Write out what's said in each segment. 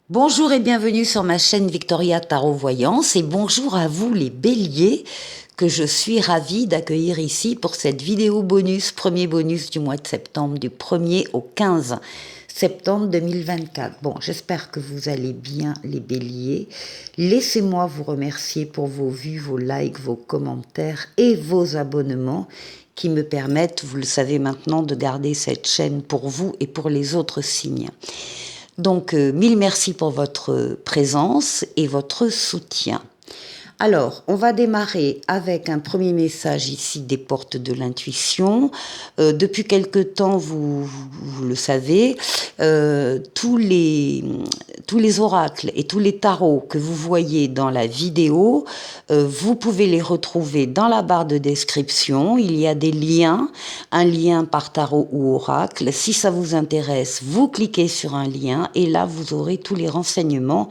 Bonjour et bienvenue sur ma chaîne Victoria Tarot Voyance et bonjour à vous les béliers que je suis ravie d'accueillir ici pour cette vidéo bonus, premier bonus du mois de septembre, du 1er au 15 septembre 2024. Bon, j'espère que vous allez bien les béliers. Laissez-moi vous remercier pour vos vues, vos likes, vos commentaires et vos abonnements qui me permettent, vous le savez maintenant, de garder cette chaîne pour vous et pour les autres signes. Donc, mille merci pour votre présence et votre soutien. Alors, on va démarrer avec un premier message ici des portes de l'intuition. Depuis quelque temps, vous le savez, tous les oracles et tous les tarots que vous voyez dans la vidéo, vous pouvez les retrouver dans la barre de description. Il y a des liens, un lien par tarot ou oracle. Si ça vous intéresse, vous cliquez sur un lien et là, vous aurez tous les renseignements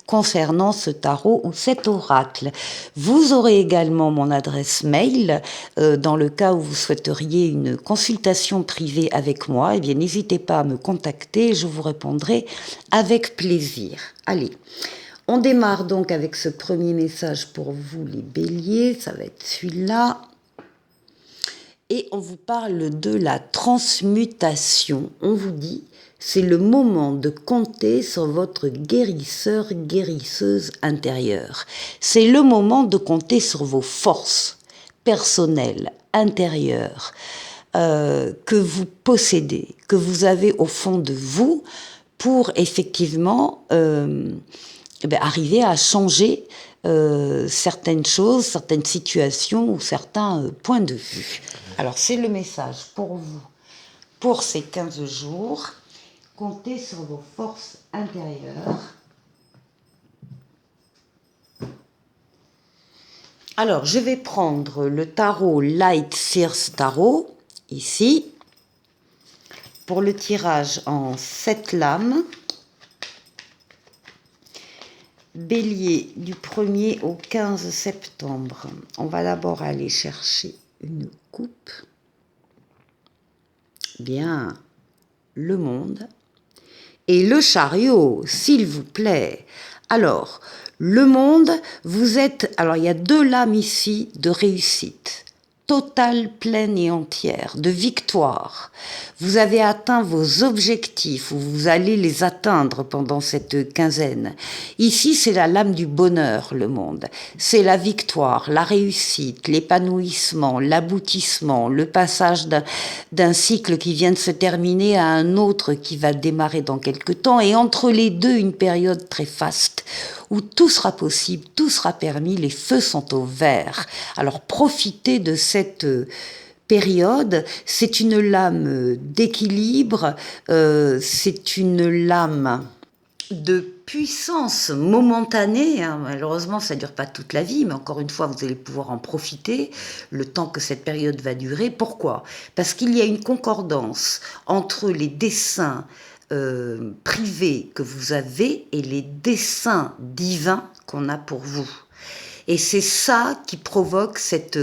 concernant ce tarot ou cet oracle. Vous aurez également mon adresse mail dans le cas où vous souhaiteriez une consultation privée avec moi. Eh bien, n'hésitez pas à me contacter, je vous répondrai avec plaisir. Allez, on démarre donc avec ce premier message pour vous les béliers, ça va être celui-là. Et on vous parle de la transmutation. On vous dit, c'est le moment de compter sur votre guérisseur, guérisseuse intérieure. C'est le moment de compter sur vos forces personnelles, intérieures, que vous possédez, que vous avez au fond de vous pour effectivement arriver à changer certaines choses, certaines situations ou certains points de vue. Alors, c'est le message pour vous, pour ces 15 jours. Comptez sur vos forces intérieures. Alors, je vais prendre le tarot Light Fierce Tarot, ici, pour le tirage en 7 lames. Bélier, du 1er au 15 septembre. On va d'abord aller chercher une coupe. Bien, le monde. Et le chariot, s'il vous plaît. Alors, le monde, vous êtes... Alors, il y a 2 lames ici de réussite. Totale, pleine et entière, de victoire. Vous avez atteint vos objectifs, ou vous allez les atteindre pendant cette quinzaine. Ici, c'est la lame du bonheur, le monde. C'est la victoire, la réussite, l'épanouissement, l'aboutissement, le passage d'un cycle qui vient de se terminer à un autre qui va démarrer dans quelque temps. Et entre les deux, une période très faste où tout sera possible, tout sera permis, les feux sont au vert. Alors profitez de cette période, c'est une lame d'équilibre, c'est une lame de puissance momentanée, hein. Malheureusement ça ne dure pas toute la vie, mais encore une fois vous allez pouvoir en profiter le temps que cette période va durer. Pourquoi ? Parce qu'il y a une concordance entre les desseins privés que vous avez et les desseins divins qu'on a pour vous. Et c'est ça qui provoque cette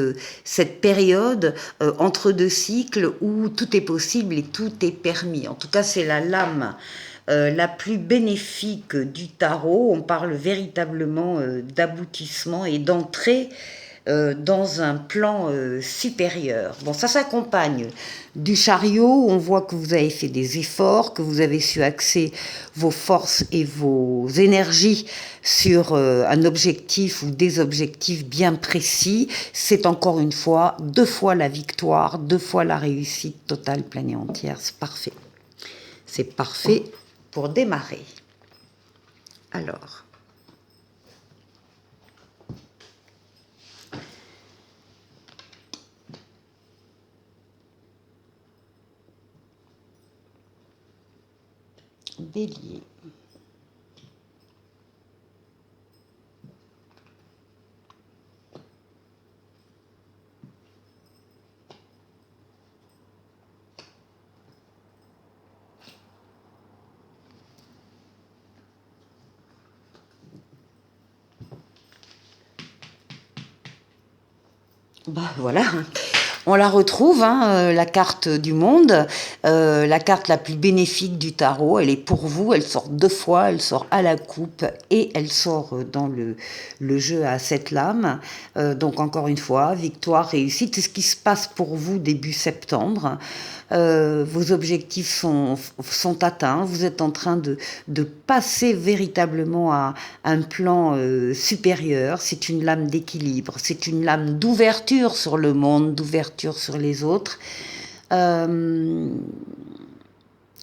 période entre deux cycles où tout est possible et tout est permis. En tout cas, c'est la lame la plus bénéfique du tarot. On parle véritablement d'aboutissement et d'entrée dans un plan supérieur. Bon, ça s'accompagne du chariot. On voit que vous avez fait des efforts, que vous avez su axer vos forces et vos énergies sur un objectif ou des objectifs bien précis. C'est encore une fois 2 fois la victoire, 2 fois la réussite totale, pleine et entière. C'est parfait. C'est parfait pour démarrer. Alors... Bélier. Bah voilà. On la retrouve, hein, la carte du monde, la carte la plus bénéfique du tarot. Elle est pour vous, elle sort 2 fois, elle sort à la coupe et elle sort dans le jeu à 7 lames. Donc encore une fois, victoire, réussite. C'est ce qui se passe pour vous début septembre. Vos objectifs sont atteints, vous êtes en train de passer véritablement à un plan supérieur. C'est une lame d'équilibre, c'est une lame d'ouverture sur le monde, d'ouverture sur les autres.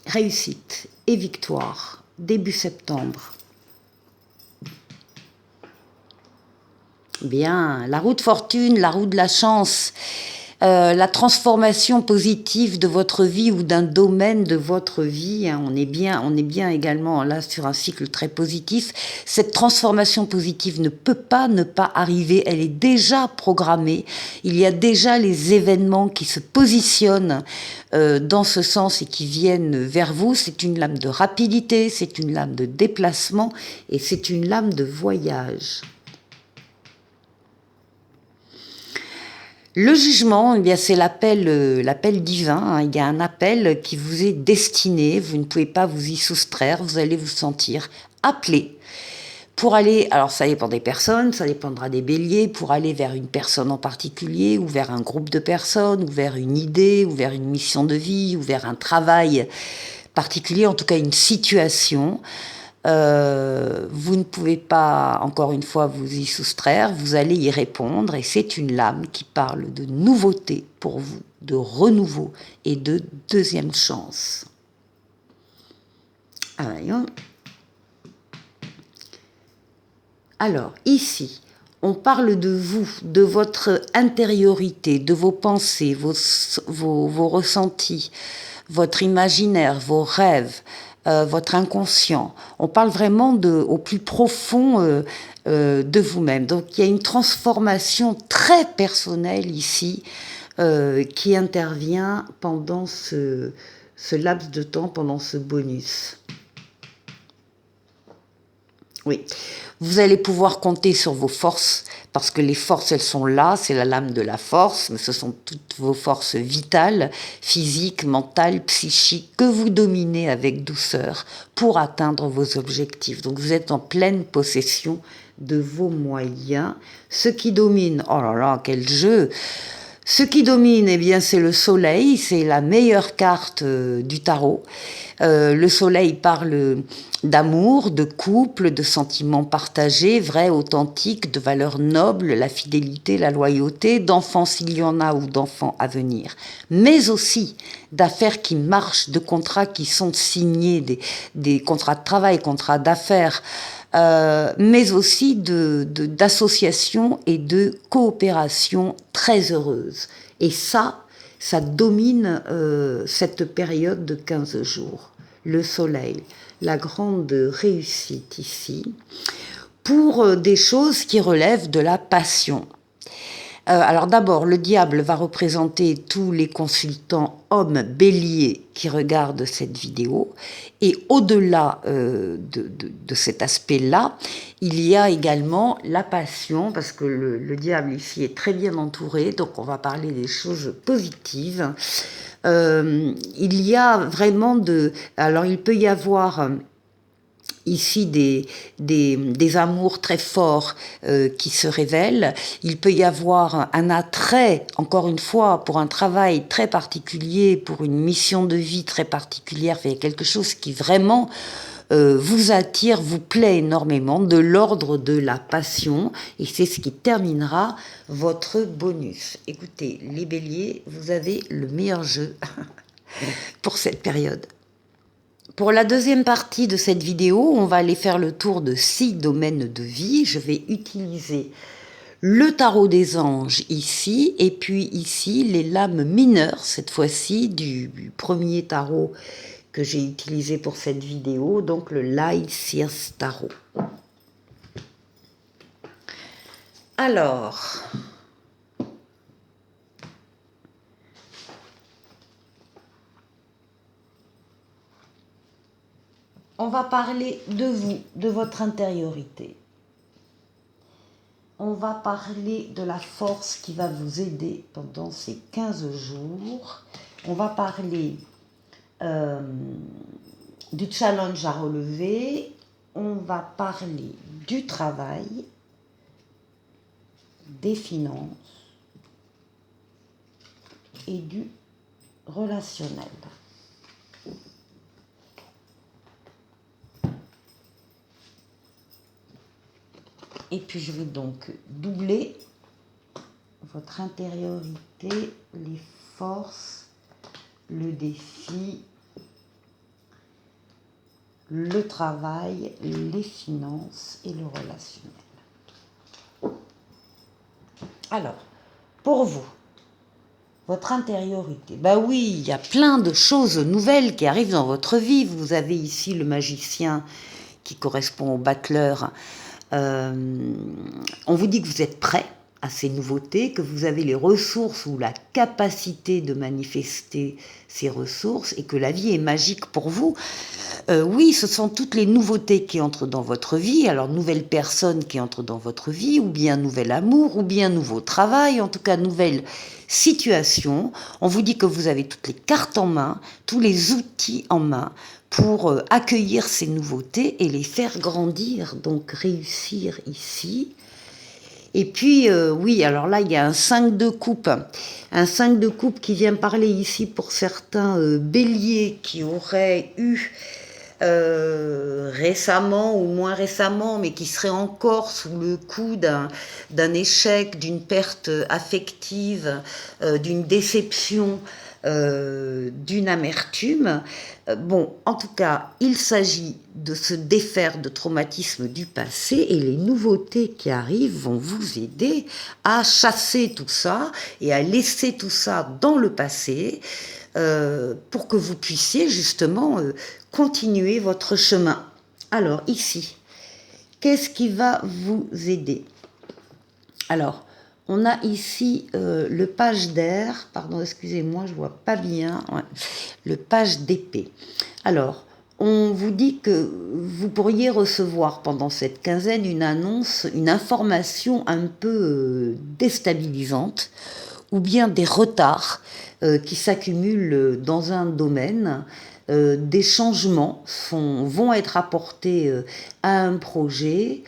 Réussite et victoire, début septembre. Bien, la roue de fortune, la roue de la chance, la transformation positive de votre vie ou d'un domaine de votre vie, hein, on est bien également là sur un cycle très positif. Cette transformation positive ne peut pas ne pas arriver, elle est déjà programmée. Il y a déjà les événements qui se positionnent dans ce sens et qui viennent vers vous. C'est une lame de rapidité, c'est une lame de déplacement et c'est une lame de voyage. Le jugement, eh bien, c'est l'appel divin. Hein. Il y a un appel qui vous est destiné. Vous ne pouvez pas vous y soustraire. Vous allez vous sentir appelé pour aller. Alors, ça dépend des personnes, ça dépendra des béliers. Pour aller vers une personne en particulier, ou vers un groupe de personnes, ou vers une idée, ou vers une mission de vie, ou vers un travail particulier. En tout cas, une situation. Vous ne pouvez pas, encore une fois, vous y soustraire, vous allez y répondre et c'est une lame qui parle de nouveauté pour vous, de renouveau et de deuxième chance. Alors, ici, on parle de vous, de votre intériorité, de vos pensées, vos ressentis, votre imaginaire, vos rêves, votre inconscient. On parle vraiment au plus profond de vous-même. Donc il y a une transformation très personnelle ici qui intervient pendant ce laps de temps, pendant ce bonus. Oui, vous allez pouvoir compter sur vos forces, parce que les forces, elles sont là, c'est la lame de la force, mais ce sont toutes vos forces vitales, physiques, mentales, psychiques, que vous dominez avec douceur pour atteindre vos objectifs. Donc vous êtes en pleine possession de vos moyens. Ce qui domine, oh là là, quel jeu! Ce qui domine, eh bien, c'est le soleil, c'est la meilleure carte du tarot. Le soleil parle d'amour, de couple, de sentiments partagés, vrais, authentiques, de valeurs nobles, la fidélité, la loyauté, d'enfants s'il y en a ou d'enfants à venir, mais aussi d'affaires qui marchent, de contrats qui sont signés, des contrats de travail, contrats d'affaires, mais aussi d'associations et de coopérations très heureuses. Et ça domine cette période de 15 jours. Le soleil, la grande réussite ici, pour des choses qui relèvent de la passion. Alors d'abord, le diable va représenter tous les consultants hommes béliers qui regardent cette vidéo. Et au-delà de cet aspect-là, il y a également la passion, parce que le diable ici est très bien entouré, donc on va parler des choses positives. Il y a vraiment alors il peut y avoir ici des amours très forts qui se révèlent. Il peut y avoir un attrait, encore une fois, pour un travail très particulier, pour une mission de vie très particulière. Il y a quelque chose qui vraiment vous attire, vous plaît énormément, de l'ordre de la passion, et c'est ce qui terminera votre bonus. Écoutez, les béliers, vous avez le meilleur jeu pour cette période. Pour la deuxième partie de cette vidéo, on va aller faire le tour de 6 domaines de vie. Je vais utiliser le tarot des anges ici, et puis ici les lames mineures, cette fois-ci du premier tarot que j'ai utilisé pour cette vidéo, donc le Light Seers Tarot. Alors, on va parler de vous, de votre intériorité. on va parler de la force qui va vous aider pendant ces 15 jours. On va parler du challenge à relever. On va parler du travail, des finances et du relationnel. Et puis je vais donc doubler votre intériorité, les forces, le défi, le travail, les finances et le relationnel. Alors, pour vous, votre intériorité, bah oui, il y a plein de choses nouvelles qui arrivent dans votre vie. Vous avez ici le magicien qui correspond au battleur. On vous dit que vous êtes prêt à ces nouveautés, que vous avez les ressources ou la capacité de manifester ces ressources et que la vie est magique pour vous. Oui, ce sont toutes les nouveautés qui entrent dans votre vie, alors nouvelles personnes qui entrent dans votre vie, ou bien nouvel amour, ou bien nouveau travail, en tout cas nouvelle situation. On vous dit que vous avez toutes les cartes en main, tous les outils en main pour accueillir ces nouveautés et les faire grandir, donc réussir ici. Et puis, oui, alors là, il y a un 5 de coupe. Un 5 de coupe qui vient parler ici pour certains béliers qui auraient eu récemment ou moins récemment, mais qui seraient encore sous le coup d'un échec, d'une perte affective, d'une déception, d'une amertume. Bon, en tout cas, il s'agit de se défaire de traumatismes du passé et les nouveautés qui arrivent vont vous aider à chasser tout ça et à laisser tout ça dans le passé pour que vous puissiez justement continuer votre chemin. Alors ici, qu'est-ce qui va vous aider? Alors, on a ici le page d'air, pardon, excusez-moi, je vois pas bien, ouais. Le page d'épée. Alors, on vous dit que vous pourriez recevoir pendant cette quinzaine une annonce, une information un peu déstabilisante, ou bien des retards qui s'accumulent dans un domaine. Des changements vont être apportés à un projet.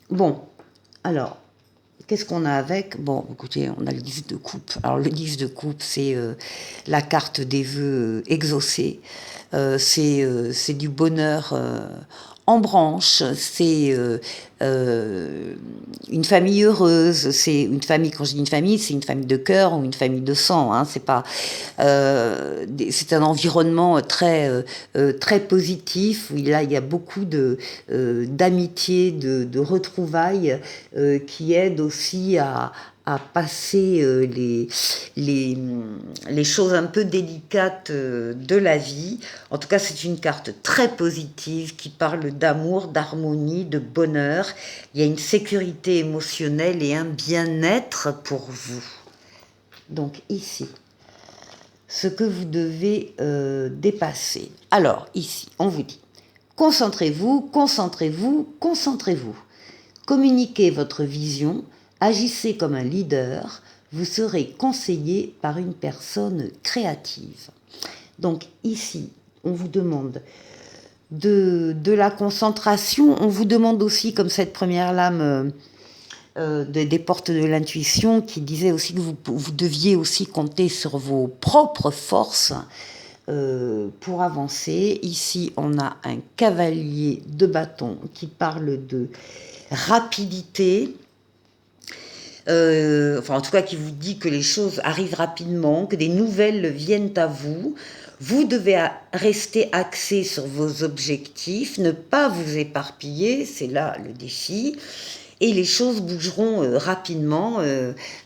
Bon, alors, qu'est-ce qu'on a avec? Bon, écoutez, on a le 10 de coupe. Alors, le 10 de coupe, c'est la carte des vœux exaucés. C'est du bonheur en branche. C'est une famille heureuse. C'est une famille, quand je dis une famille, c'est une famille de cœur ou une famille de sang. Hein, c'est pas. C'est un environnement très positif où il y a beaucoup d'amitié, de retrouvailles qui aident aussi à passer les choses un peu délicates de la vie. En tout cas, c'est une carte très positive qui parle d'amour, d'harmonie, de bonheur. Il y a une sécurité émotionnelle et un bien-être pour vous. Donc ici, ce que vous devez dépasser. Alors ici, on vous dit, concentrez-vous, concentrez-vous, concentrez-vous. Communiquez votre vision, agissez comme un leader, vous serez conseillé par une personne créative. Donc ici, on vous demande de la concentration, on vous demande aussi, comme cette première lame des portes de l'intuition, qui disait aussi que vous deviez aussi compter sur vos propres forces pour avancer. Ici, on a un cavalier de bâton qui parle de rapidité, enfin en tout cas qui vous dit que les choses arrivent rapidement, que des nouvelles viennent à vous. Vous devez rester axé sur vos objectifs, ne pas vous éparpiller, c'est là le défi, et les choses bougeront rapidement,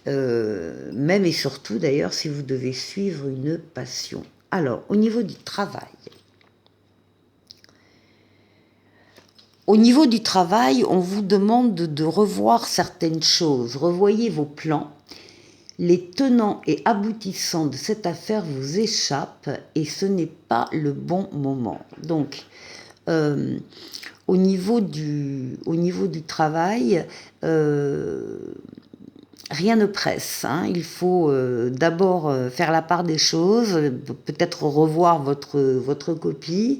même et surtout d'ailleurs si vous devez suivre une passion. Alors, au niveau du travail. Au niveau du travail, on vous demande de revoir certaines choses. Revoyez vos plans. Les tenants et aboutissants de cette affaire vous échappent et ce n'est pas le bon moment. Donc, Au niveau du travail, rien ne presse. Il faut d'abord faire la part des choses, peut-être revoir votre copie.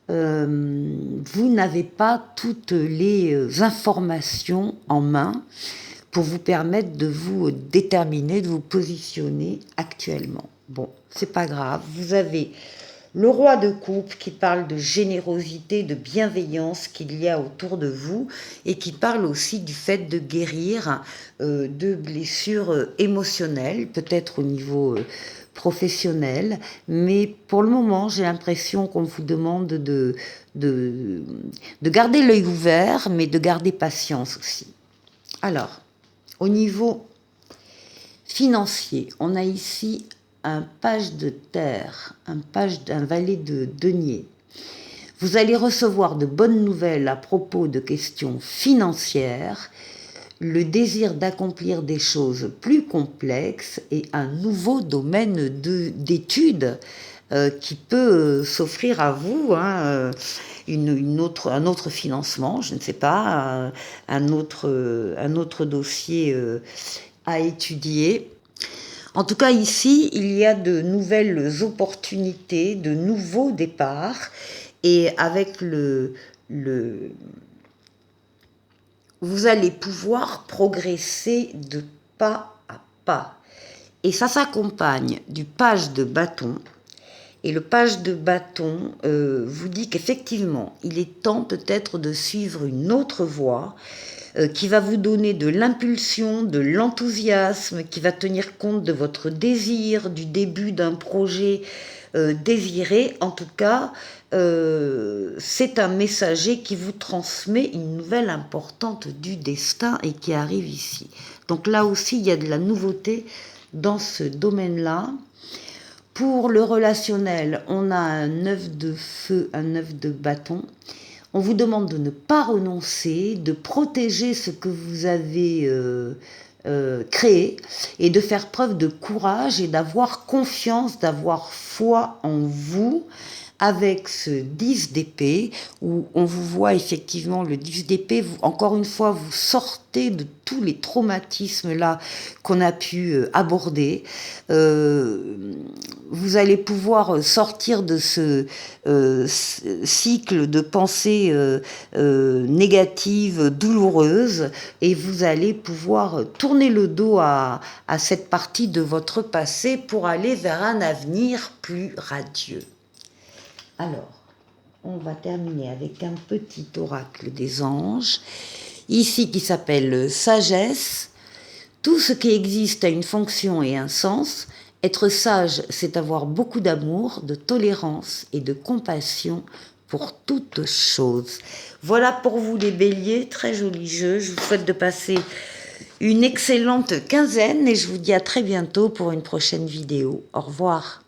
Vous n'avez pas toutes les informations en main pour vous permettre de vous déterminer, de vous positionner actuellement. Bon, c'est pas grave. Vous avez le roi de coupe qui parle de générosité, de bienveillance qu'il y a autour de vous et qui parle aussi du fait de guérir de blessures émotionnelles, peut-être au niveau professionnel, mais pour le moment, j'ai l'impression qu'on vous demande de garder l'œil ouvert, mais de garder patience aussi. Alors, au niveau financier, on a ici un page de terre, un valet de denier. Vous allez recevoir de bonnes nouvelles à propos de questions financières, le désir d'accomplir des choses plus complexes et un nouveau domaine d'études qui peut s'offrir à vous, un autre financement, je ne sais pas, un autre dossier à étudier. En tout cas, ici, il y a de nouvelles opportunités, de nouveaux départs, et avec vous allez pouvoir progresser de pas à pas. Et ça s'accompagne du page de bâton. Et le page de bâton vous dit qu'effectivement, il est temps peut-être de suivre une autre voie qui va vous donner de l'impulsion, de l'enthousiasme, qui va tenir compte de votre désir, du début d'un projet désiré. En tout cas, c'est un messager qui vous transmet une nouvelle importante du destin et qui arrive ici. Donc là aussi, il y a de la nouveauté dans ce domaine-là. Pour le relationnel, on a un œuf de feu, un œuf de bâton. On vous demande de ne pas renoncer, de protéger ce que vous avez créé et de faire preuve de courage et d'avoir confiance, d'avoir foi en vous. Avec ce 10 d'épée, où on vous voit effectivement le 10 d'épée, encore une fois, vous sortez de tous les traumatismes là qu'on a pu aborder. Vous allez pouvoir sortir de ce cycle de pensées négatives, douloureuses, et vous allez pouvoir tourner le dos à cette partie de votre passé pour aller vers un avenir plus radieux. Alors, on va terminer avec un petit oracle des anges, ici qui s'appelle sagesse. Tout ce qui existe a une fonction et un sens. Être sage, c'est avoir beaucoup d'amour, de tolérance et de compassion pour toute chose. Voilà pour vous les béliers, très joli jeu. Je vous souhaite de passer une excellente quinzaine et je vous dis à très bientôt pour une prochaine vidéo. Au revoir.